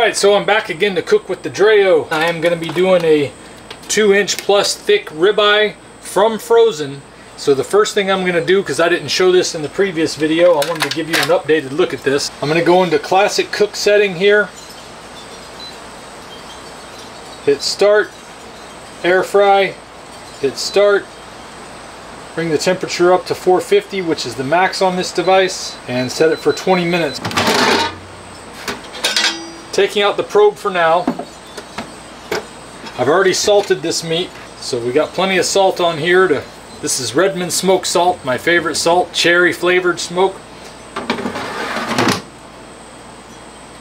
Alright, so I'm back again to cook with the Dreo. I am going to be doing a 2-inch plus thick ribeye from frozen. So the first thing I'm going to do, because I didn't show this in the previous video, I wanted to give you an updated look at this. I'm going to go into classic cook setting here. Hit start, air fry, hit start. Bring the temperature up to 450, which is the max on this device, and set it for 20 minutes. Taking out the probe for now. I've already salted this meat, so we got plenty of salt on here. This is Redmond smoked salt, my favorite salt, cherry flavored smoke.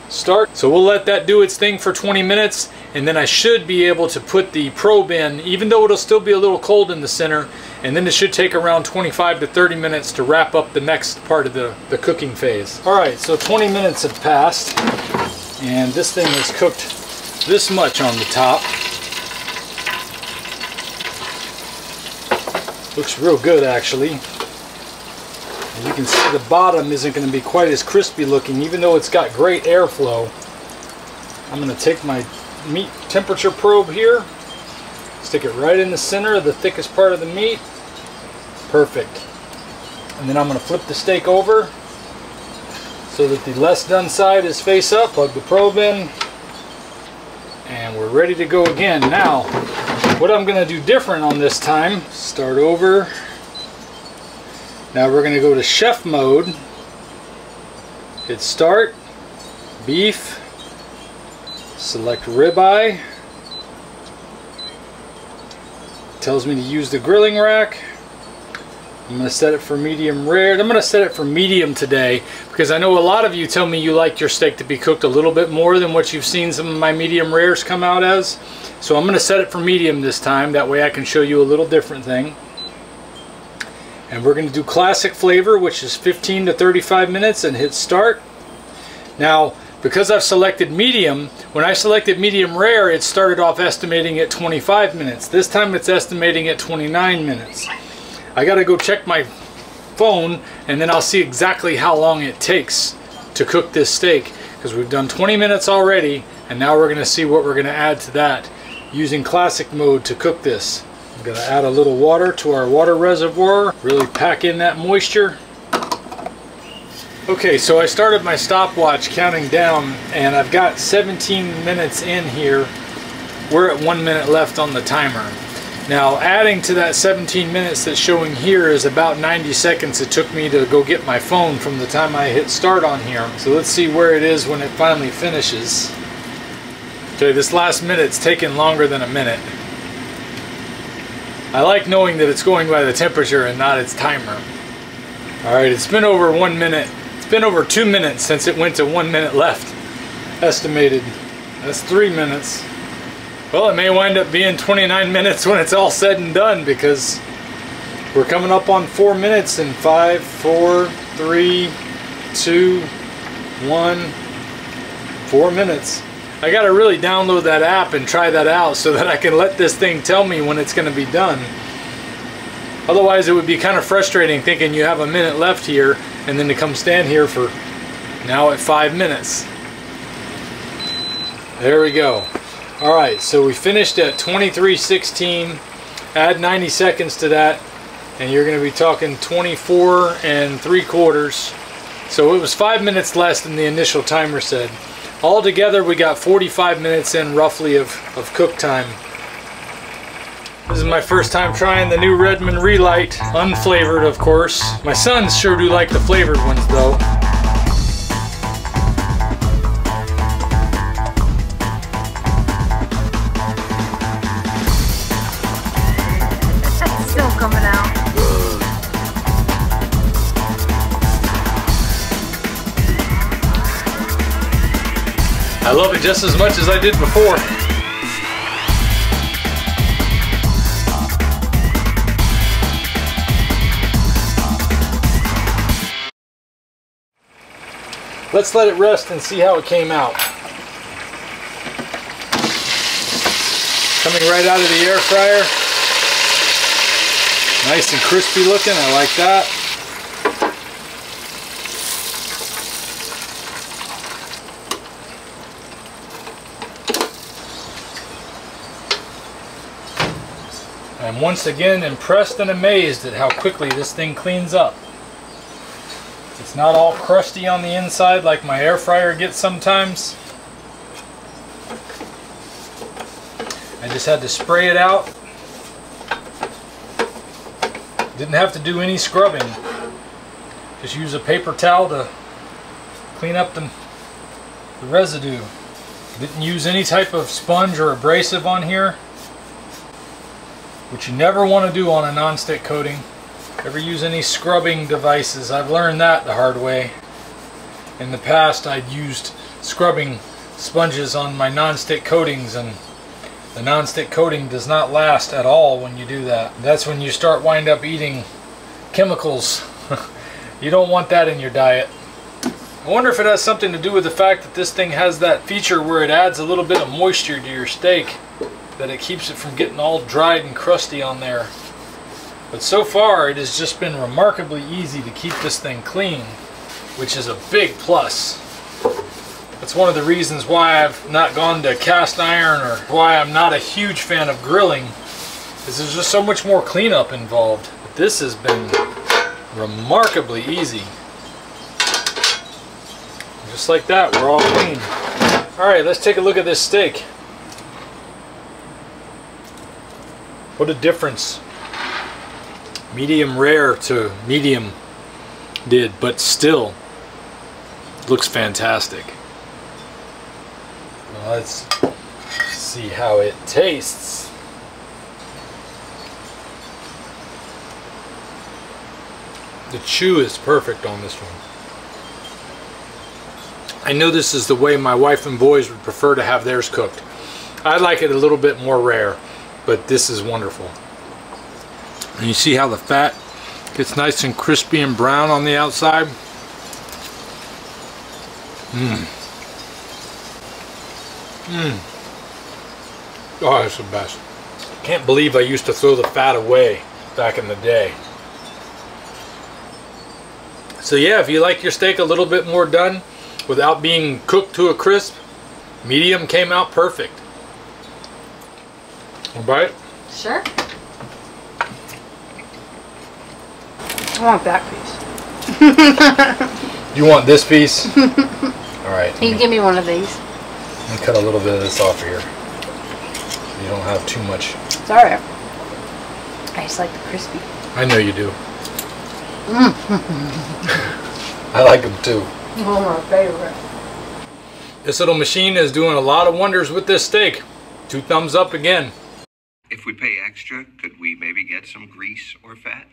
Start. So we'll let that do its thing for 20 minutes, and then I should be able to put the probe in, even though it'll still be a little cold in the center, and then it should take around 25 to 30 minutes to wrap up the next part of the cooking phase. Alright, so 20 minutes have passed, and this thing is cooked this much on the top. Looks real good, actually. As you can see, the bottom isn't going to be quite as crispy looking, even though it's got great airflow. I'm going to take my meat temperature probe here, stick it right in the center of the thickest part of the meat. Perfect. And then I'm going to flip the steak over so that the less done side is face up. Plug the probe in, and we're ready to go again. Now, what I'm going to do different on this time, start over. Now we're going to go to chef mode, hit start, beef, select ribeye, tells me to use the grilling rack. I'm going to set it for medium rare. I'm going to set it for medium today because I know a lot of you tell me you like your steak to be cooked a little bit more than what you've seen some of my medium rares come out as. So I'm going to set it for medium this time, that way I can show you a little different thing. And we're going to do classic flavor, which is 15 to 35 minutes, and hit start. Now, because I've selected medium, when I selected medium rare, it started off estimating at 25 minutes. This time it's estimating at 29 minutes. I got to go check my phone, and then I'll see exactly how long it takes to cook this steak, because we've done 20 minutes already, and now we're going to see what we're going to add to that using classic mode to cook this. I'm going to add a little water to our water reservoir, really pack in that moisture. Okay, so I started my stopwatch counting down, and I've got 17 minutes in here. We're at 1 minute left on the timer. Now, adding to that 17 minutes that's showing here is about 90 seconds it took me to go get my phone from the time I hit start on here. So let's see where it is when it finally finishes. Okay, this last minute's taken longer than a minute. I like knowing that it's going by the temperature and not its timer. Alright, it's been over 1 minute. It's been over 2 minutes since it went to 1 minute left. Estimated. That's 3 minutes. Well, it may wind up being 29 minutes when it's all said and done, because we're coming up on 4 minutes in 5, 4, 3, 2, 1, 4 minutes. I gotta really download that app and try that out so that I can let this thing tell me when it's gonna be done. Otherwise it would be kind of frustrating thinking you have a minute left here and then to come stand here for now at 5 minutes. There we go. Alright, so we finished at 23:16. Add 90 seconds to that and you're gonna be talking 24 3/4. So it was 5 minutes less than the initial timer said. Altogether, we got 45 minutes in roughly of cook time. This is my first time trying the new Redmond Relight, unflavored of course. My sons sure do like the flavored ones though. It's still coming out. I love it just as much as I did before. Let's let it rest and see how it came out. Coming right out of the air fryer. Nice and crispy looking, I like that. I'm once again impressed and amazed at how quickly this thing cleans up. It's not all crusty on the inside like my air fryer gets sometimes. I just had to spray it out. Didn't have to do any scrubbing. Just use a paper towel to clean up the residue. Didn't use any type of sponge or abrasive on here, which you never want to do on a non-stick coating. Ever use any scrubbing devices. I've learned that the hard way. In the past I'd used scrubbing sponges on my non-stick coatings, and the non-stick coating does not last at all when you do that. That's when you wind up eating chemicals. You don't want that in your diet. I wonder if it has something to do with the fact that this thing has that feature where it adds a little bit of moisture to your steak, that it keeps it from getting all dried and crusty on there. But so far it has just been remarkably easy to keep this thing clean, which is a big plus. That's one of the reasons why I've not gone to cast iron, or why I'm not a huge fan of grilling, is there's just so much more cleanup involved. But this has been remarkably easy. Just like that, we're all clean. Alright, let's take a look at this steak. What a difference medium rare to medium did, but still looks fantastic. Well, let's see how it tastes. The chew is perfect on this one. I know this is the way my wife and boys would prefer to have theirs cooked. I like it a little bit more rare, but this is wonderful. And you see how the fat gets nice and crispy and brown on the outside? Oh, it's the best. Can't believe I used to throw the fat away back in the day. So yeah, if you like your steak a little bit more done without being cooked to a crisp, medium came out perfect. Want a bite? Sure. I want that piece. You want this piece? Alright. Can you give me one of these? Let me cut a little bit of this off here. You don't have too much. It's alright. I just like the crispy. I know you do. I like them too. Oh, my favorite. This little machine is doing a lot of wonders with this steak. 2 thumbs up again. If we pay extra, could we maybe get some grease or fat?